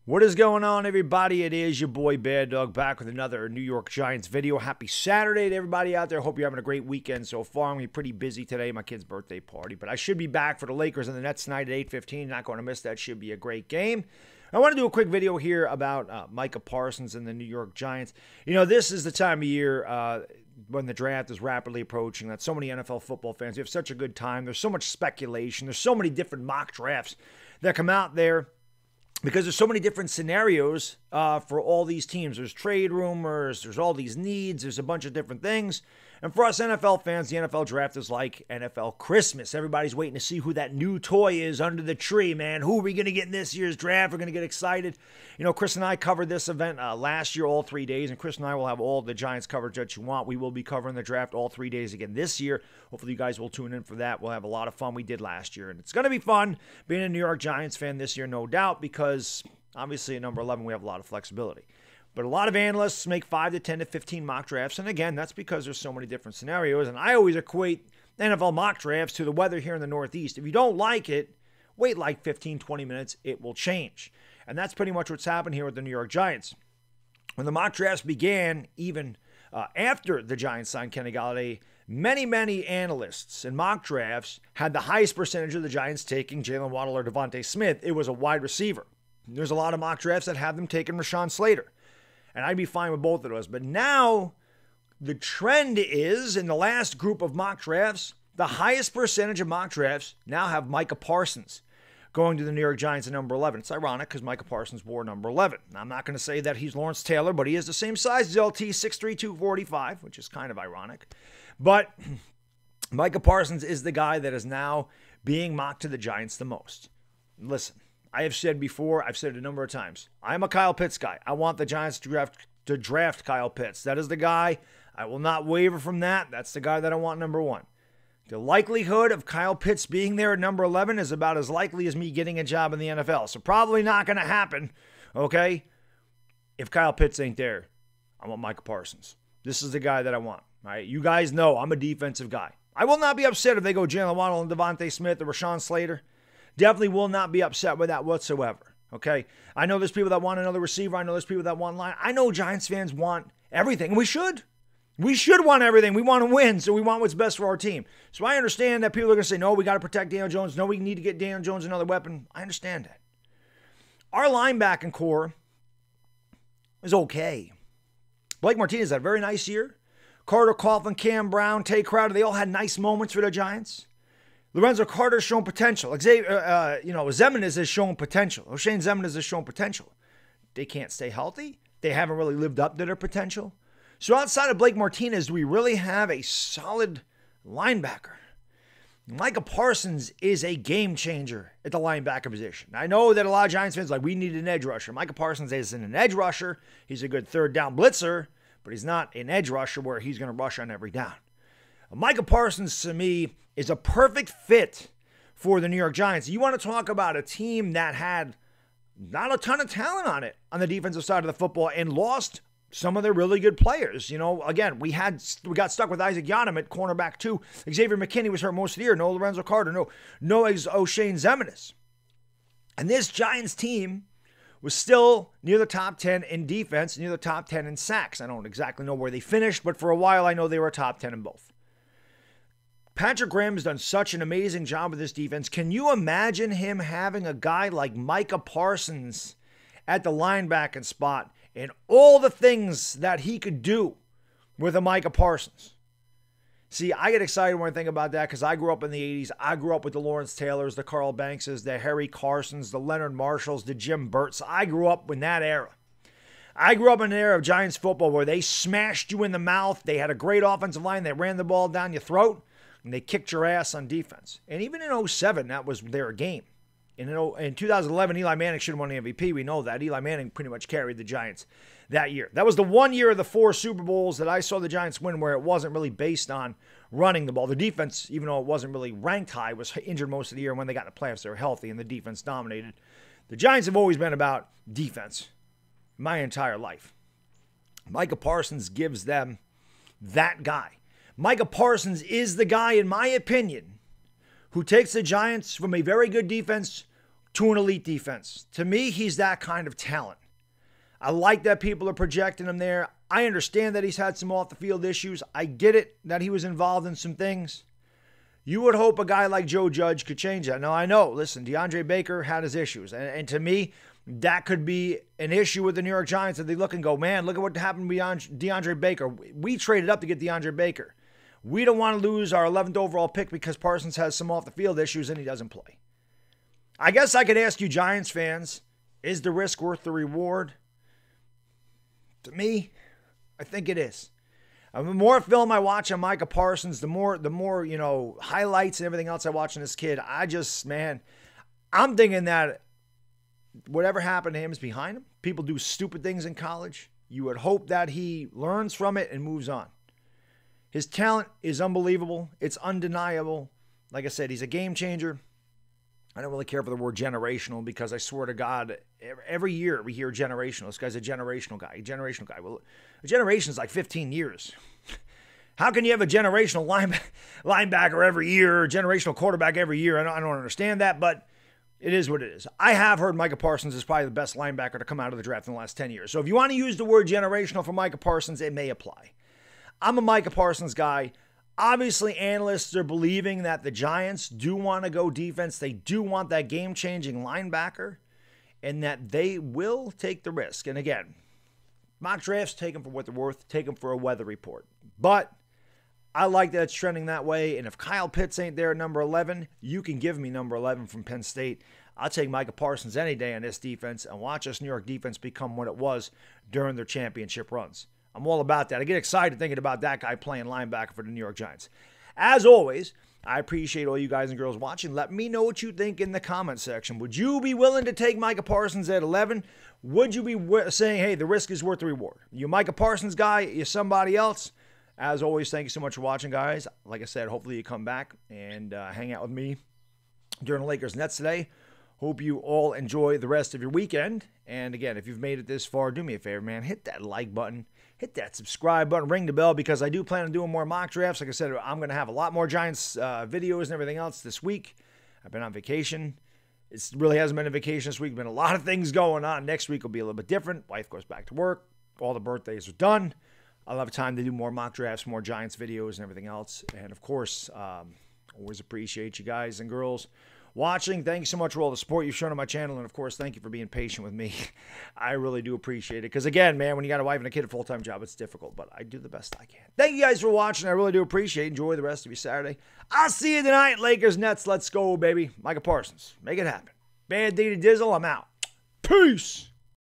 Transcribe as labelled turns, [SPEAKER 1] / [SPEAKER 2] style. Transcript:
[SPEAKER 1] What is going on, everybody? It is your boy Baddog back with another New York Giants video. Happy Saturday to everybody out there. Hope you're having a great weekend so far. I'm going to be pretty busy today, my kid's birthday party, but I should be back for the Lakers and the Nets tonight at 8:15. Not going to miss that. Should be a great game. I want to do a quick video here about Micah Parsons and the New York Giants. You know, this is the time of year when the draft is rapidly approaching that so many NFL football fans, you have such a good time. There's so much speculation. There's so many different mock drafts that come out there, because there's so many different scenarios for all these teams. There's trade rumors, there's all these needs, there's a bunch of different things. And for us NFL fans, the NFL draft is like NFL Christmas. Everybody's waiting to see who that new toy is under the tree, man. Who are we going to get in this year's draft? We're going to get excited. You know, Chris and I covered this event last year, all 3 days, and Chris and I will have all the Giants coverage that you want. We will be covering the draft all 3 days again this year. Hopefully you guys will tune in for that. We'll have a lot of fun. We did last year, and it's going to be fun being a New York Giants fan this year, no doubt, because obviously at number 11 we have a lot of flexibility. But a lot of analysts make 5 to 10 to 15 mock drafts. And again, that's because there's so many different scenarios. And I always equate NFL mock drafts to the weather here in the Northeast. If you don't like it, wait like 15, 20 minutes. It will change. And that's pretty much what's happened here with the New York Giants. When the mock drafts began, even after the Giants signed Kenny Golladay, many analysts in mock drafts had the highest percentage of the Giants taking Jalen Waddle or Devontae Smith. It was a wide receiver. There's a lot of mock drafts that have them taking Rashawn Slater. And I'd be fine with both of those. But now the trend is, in the last group of mock drafts, the highest percentage of mock drafts now have Micah Parsons going to the New York Giants at number 11. It's ironic because Micah Parsons wore number 11. Now, I'm not going to say that he's Lawrence Taylor, but he is the same size as LT, 6'3", 245, which is kind of ironic. But Micah Parsons is the guy that is now being mocked to the Giants the most. Listen. I have said before, I've said it a number of times, I'm a Kyle Pitts guy. I want the Giants to draft Kyle Pitts. That is the guy. I will not waver from that. That's the guy that I want number 1. The likelihood of Kyle Pitts being there at number 11 is about as likely as me getting a job in the NFL. So probably not going to happen, okay? If Kyle Pitts ain't there, I want Micah Parsons. This is the guy that I want, all right? You guys know I'm a defensive guy. I will not be upset if they go Jalen Waddle and Devontae Smith or Rashawn Slater. Definitely will not be upset with that whatsoever, okay? I know there's people that want another receiver. I know there's people that want line. I know Giants fans want everything, and we should. We should want everything. We want to win, so we want what's best for our team. So I understand that people are going to say, no, we got to protect Daniel Jones. No, we need to get Daniel Jones another weapon. I understand that. Our linebacking core is okay. Blake Martinez had a very nice year. Carter Coughlin, Cam Brown, Tay Crowder, they all had nice moments for the Giants. Lorenzo Carter's shown potential. Ximines has shown potential. O'Shane Ximines has shown potential. They can't stay healthy. They haven't really lived up to their potential. So outside of Blake Martinez, do we really have a solid linebacker? Micah Parsons is a game changer at the linebacker position. I know that a lot of Giants fans are like, we need an edge rusher. Micah Parsons isn't an edge rusher. He's a good third down blitzer, but he's not an edge rusher where he's going to rush on every down. Micah Parsons, to me, is a perfect fit for the New York Giants. You want to talk about a team that had not a ton of talent on it on the defensive side of the football and lost some of their really good players. You know, again, we got stuck with Isaac Yianum at cornerback 2. Xavier McKinney was hurt most of the year. No Lorenzo Carter. No O'Shane Ximines. And this Giants team was still near the top 10 in defense, near the top 10 in sacks. I don't exactly know where they finished, but for a while I know they were top 10 in both. Patrick Graham has done such an amazing job with this defense. Can you imagine him having a guy like Micah Parsons at the linebacking spot and all the things that he could do with a Micah Parsons? See, I get excited when I think about that because I grew up in the 80s. I grew up with the Lawrence Taylors, the Carl Bankses, the Harry Carsons, the Leonard Marshalls, the Jim Burts. I grew up in that era. I grew up in an era of Giants football where they smashed you in the mouth. They had a great offensive line. They ran the ball down your throat. And they kicked your ass on defense. And even in 2007, that was their game. In 2011, Eli Manning should have won the MVP. We know that. Eli Manning pretty much carried the Giants that year. That was the one year of the 4 Super Bowls that I saw the Giants win where it wasn't really based on running the ball. The defense, even though it wasn't really ranked high, was injured most of the year. And when they got in the playoffs, they were healthy, and the defense dominated. The Giants have always been about defense my entire life. Micah Parsons gives them that guy. Micah Parsons is the guy, in my opinion, who takes the Giants from a very good defense to an elite defense. To me, he's that kind of talent. I like that people are projecting him there. I understand that he's had some off-the-field issues. I get it that he was involved in some things. You would hope a guy like Joe Judge could change that. Now, I know, listen, DeAndre Baker had his issues. And to me, that could be an issue with the New York Giants that they look and go, man, look at what happened beyond DeAndre Baker. We traded up to get DeAndre Baker. We don't want to lose our 11th overall pick because Parsons has some off-the-field issues and he doesn't play. I guess I could ask you Giants fans, is the risk worth the reward? To me, I think it is. The more film I watch on Micah Parsons, the more highlights and everything else I watch on this kid, I'm thinking that whatever happened to him is behind him. People do stupid things in college. You would hope that he learns from it and moves on. His talent is unbelievable. It's undeniable. Like I said, he's a game changer. I don't really care for the word generational because I swear to God, every year we hear generational. This guy's a generational guy. Well, a generation is like 15 years. How can you have a generational linebacker every year, or a generational quarterback every year? I don't understand that, but it is what it is. I have heard Micah Parsons is probably the best linebacker to come out of the draft in the last 10 years. So if you want to use the word generational for Micah Parsons, it may apply. I'm a Micah Parsons guy. Obviously, analysts are believing that the Giants do want to go defense. They do want that game-changing linebacker, and that they will take the risk. And again, mock drafts, take them for what they're worth. Take them for a weather report. But I like that it's trending that way. And if Kyle Pitts ain't there at number 11, you can give me number 11 from Penn State. I'll take Micah Parsons any day on this defense and watch this New York defense become what it was during their championship runs. I'm all about that. I get excited thinking about that guy playing linebacker for the New York Giants. As always, I appreciate all you guys and girls watching. Let me know what you think in the comment section. Would you be willing to take Micah Parsons at 11? Would you be saying, hey, the risk is worth the reward? You Micah Parsons guy? You somebody else? As always, thank you so much for watching, guys. Like I said, hopefully you come back and hang out with me during the Lakers-Nets today. Hope you all enjoy the rest of your weekend. And again, if you've made it this far, do me a favor, man. Hit that like button. Hit that subscribe button. Ring the bell because I do plan on doing more mock drafts. Like I said, I'm going to have a lot more Giants videos and everything else this week. I've been on vacation. It really hasn't been a vacation this week. Been a lot of things going on. Next week will be a little bit different. Wife goes back to work. All the birthdays are done. I'll have time to do more mock drafts, more Giants videos and everything else. And of course, always appreciate you guys and girls watching. Thank you so much for all the support you've shown on my channel. And of course, thank you for being patient with me. I really do appreciate it. Because again, man, when you got a wife and a kid, a full-time job, it's difficult. But I do the best I can. Thank you guys for watching. I really do appreciate it. Enjoy the rest of your Saturday. I'll see you tonight. Lakers, Nets. Let's go, baby. Micah Parsons. Make it happen. Bad D to Dizzle. I'm out. Peace.